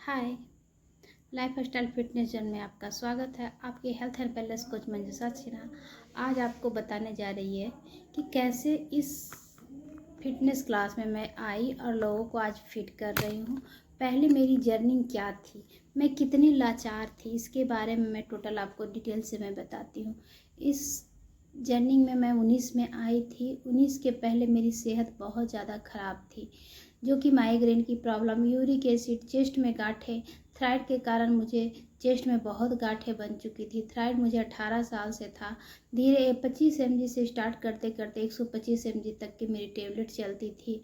हाय। Life style fitness journey में आपका स्वागत है। आपकी हेल्थ एंड वेलनेस कोच मंजूषा सिन्हा आज आपको बताने जा रही है कि कैसे इस फिटनेस क्लास में मैं आई और लोगों को आज फिट कर रही हूँ। पहले मेरी जर्नी क्या थी, मैं कितनी लाचार थी, इसके बारे में मैं टोटल आपको डिटेल से मैं बताती हूँ। इस जर्नी में मैं 19 में आई थी। 19 के पहले मेरी सेहत बहुत ज़्यादा ख़राब थी, जो कि माइग्रेन की प्रॉब्लम, यूरिक एसिड, चेस्ट में गांठें, थायराइड के कारण मुझे चेस्ट में बहुत गांठें बन चुकी थी। थायराइड मुझे 18 साल से था। धीरे 25 mg से स्टार्ट करते करते 125 mg तक की मेरी टेबलेट चलती थी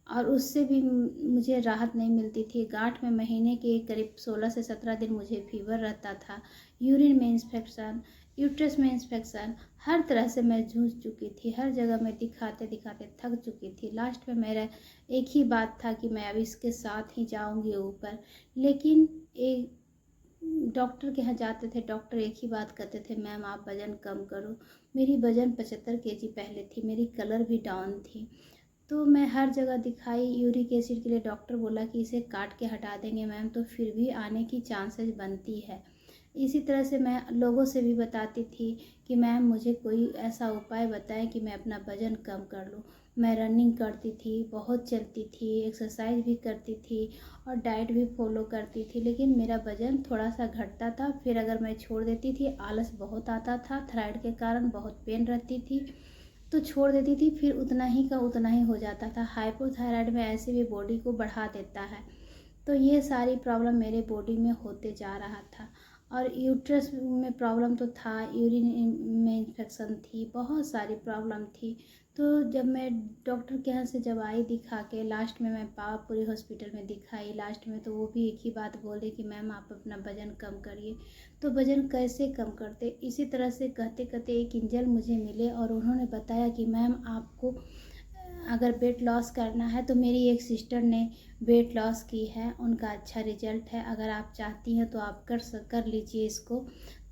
और उससे भी मुझे राहत नहीं मिलती थी। गांठ में महीने के करीब 16 से 17 दिन मुझे फीवर रहता था। यूरिन में इंफेक्शन, यूट्रस में इंफेक्शन, हर तरह से मैं जूझ चुकी थी। हर जगह मैं दिखाते दिखाते थक चुकी थी। लास्ट में मेरा एक ही बात था कि मैं अब इसके साथ ही जाऊंगी ऊपर। लेकिन एक डॉक्टर के यहाँ जाते थे, डॉक्टर एक ही बात कहते थे, मैम आप वज़न कम करो। मेरी वज़न 75 kg पहले थी, मेरी कलर भी डाउन थी। तो मैं हर जगह दिखाई। यूरिक एसिड के लिए डॉक्टर बोला कि इसे काट के हटा देंगे मैम, तो फिर भी आने की चांसेस बनती है। इसी तरह से मैं लोगों से भी बताती थी कि मैम मुझे कोई ऐसा उपाय बताएं कि मैं अपना वज़न कम कर लूँ। मैं रनिंग करती थी, बहुत चलती थी, एक्सरसाइज भी करती थी और डाइट भी फॉलो करती थी, लेकिन मेरा वज़न थोड़ा सा घटता था। फिर अगर मैं छोड़ देती थी, आलस बहुत आता था, थायराइड के कारण बहुत पेन रहती थी, तो छोड़ देती थी, फिर उतना ही का उतना ही हो जाता था। हाइपोथायराइड में ऐसे भी बॉडी को बढ़ा देता है। तो ये सारी प्रॉब्लम मेरे बॉडी में होते जा रहा था। और यूट्रस में प्रॉब्लम तो था, यूरिन में इन्फेक्शन थी, बहुत सारी प्रॉब्लम थी। तो जब मैं डॉक्टर के यहाँ से जब आई दिखा के, लास्ट में मैं पावापुरी हॉस्पिटल में दिखाई। लास्ट में तो वो भी एक ही बात बोले कि मैम आप अपना वज़न कम करिए। तो वज़न कैसे कम करते, इसी तरह से कहते कहते एक एंजल मुझे मिले और उन्होंने बताया कि मैम आपको अगर वेट लॉस करना है, तो मेरी एक सिस्टर ने वेट लॉस की है, उनका अच्छा रिजल्ट है। अगर आप चाहती हैं तो आप कर लीजिए इसको।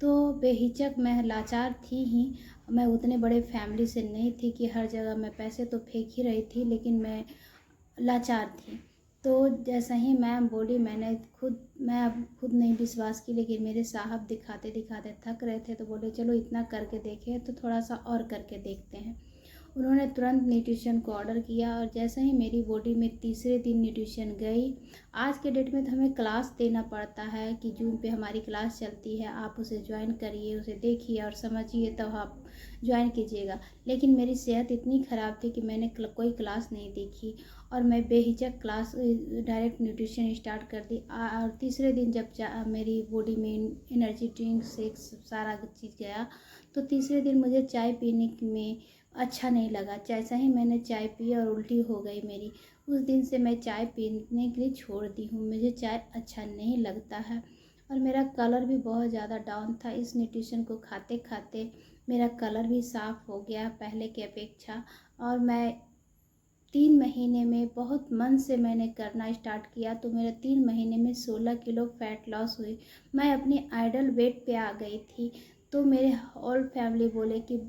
तो बेहिचक, मैं लाचार थी ही, मैं उतने बड़े फैमिली से नहीं थी कि हर जगह मैं पैसे तो फेंक ही रही थी, लेकिन मैं लाचार थी। तो जैसा ही मैम बोली, मैं अब खुद नहीं विश्वास की, लेकिन मेरे साहब दिखाते दिखाते थक रहे थे, तो बोले चलो इतना करके देखें, तो थोड़ा सा और करके देखते हैं। उन्होंने तुरंत न्यूट्रिशन को ऑर्डर किया और जैसे ही मेरी बॉडी में तीसरे दिन न्यूट्रिशन गई। आज के डेट में तो हमें क्लास देना पड़ता है कि जूम पे हमारी क्लास चलती है, आप उसे ज्वाइन करिए, उसे देखिए और समझिए, तब आप ज्वाइन कीजिएगा। लेकिन मेरी सेहत इतनी ख़राब थी कि मैंने कोई क्लास नहीं देखी और मैं बेहिचक क्लास डायरेक्ट न्यूट्रिशन स्टार्ट कर दी। और तीसरे दिन जब मेरी बॉडी में एनर्जी ड्रिंक शेक सारा चीज़ गया, तो तीसरे दिन मुझे चाय पीने में अच्छा नहीं लगा। जैसा ही मैंने चाय पी और उल्टी हो गई मेरी, उस दिन से मैं चाय पीने के लिए छोड़ दी हूँ। मुझे चाय अच्छा नहीं लगता है और मेरा कलर भी बहुत ज़्यादा डाउन था। इस न्यूट्रिशन को खाते खाते मेरा कलर भी साफ़ हो गया पहले की अपेक्षा। और मैं 3 महीने में बहुत मन से मैंने करना स्टार्ट किया, तो मेरा 3 महीने में 16 किलो फैट लॉस हुई। मैं अपनी आइडल वेट पे आ गई थी। तो मेरे ऑल फैमिली बोले कि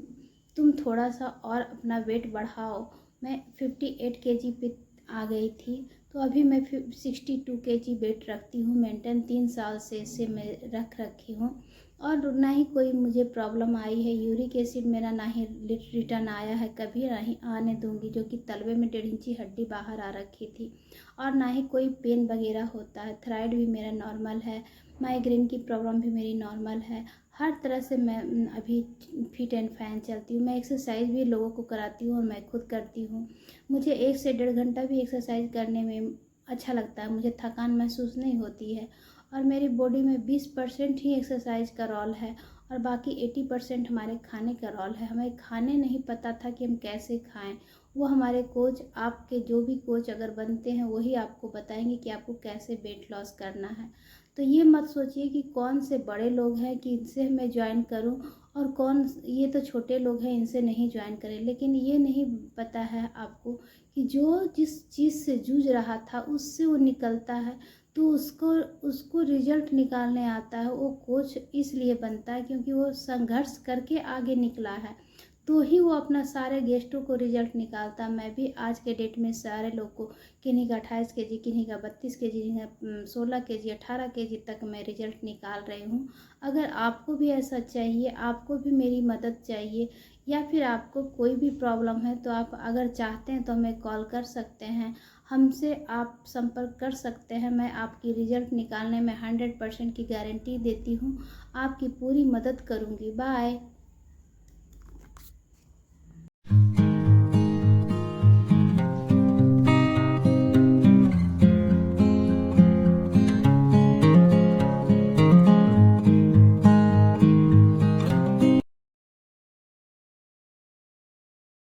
तुम थोड़ा सा और अपना वेट बढ़ाओ। मैं 58 kg पे आ गई थी। तो अभी मैं 62 kg वेट रखती हूँ मेंटेन। 3 साल से इसे मैं रख रखी हूँ और ना ही कोई मुझे प्रॉब्लम आई है। यूरिक एसिड मेरा ना ही रिटर्न आया है, कभी ना ही आने दूंगी, जो कि तलवे में 1.5 इंची हड्डी बाहर आ रखी थी। और ना ही कोई पेन वगैरह होता है। थायराइड भी मेरा नॉर्मल है, माइग्रेन की प्रॉब्लम भी मेरी नॉर्मल है। हर तरह से मैं अभी फिट एंड फाइन चलती हूँ। मैं एक्सरसाइज भी लोगों को कराती हूँ और मैं खुद करती हूँ। मुझे 1 से 1.5 घंटा भी एक्सरसाइज करने में अच्छा लगता है, मुझे थकान महसूस नहीं होती है। और मेरी बॉडी में 20% ही एक्सरसाइज का रोल है और बाकी 80% हमारे खाने का रोल है। हमें खाने नहीं पता था कि हम कैसे खाएं। वो हमारे कोच, आपके जो भी कोच अगर बनते हैं, वही आपको बताएंगे कि आपको कैसे वेट लॉस करना है। तो ये मत सोचिए कि कौन से बड़े लोग हैं कि इनसे मैं ज्वाइन करूं और कौन, ये तो छोटे लोग हैं इनसे नहीं ज्वाइन करें। लेकिन ये नहीं पता है आपको कि जो जिस चीज़ से जूझ रहा था उससे वो निकलता है, तो उसको उसको रिजल्ट निकालने आता है। वो कोच इसलिए बनता है क्योंकि वो संघर्ष करके आगे निकला है। तो ही वो अपना सारे गेस्टों को रिजल्ट निकालता। मैं भी आज के डेट में सारे लोग को, किन्हीं का 28 केजी, किन्हीं का 32 केजी, किन्हीं का 16 केजी, 18 केजी तक मैं रिजल्ट निकाल रही हूँ। अगर आपको भी ऐसा चाहिए, आपको भी मेरी मदद चाहिए, या फिर आपको कोई भी प्रॉब्लम है, तो आप अगर चाहते हैं तो हमें कॉल कर सकते हैं, हमसे आप संपर्क कर सकते हैं। मैं आपकी रिजल्ट निकालने में 100% की गारंटी देती हूँ, आपकी पूरी मदद करूँगी। बाय।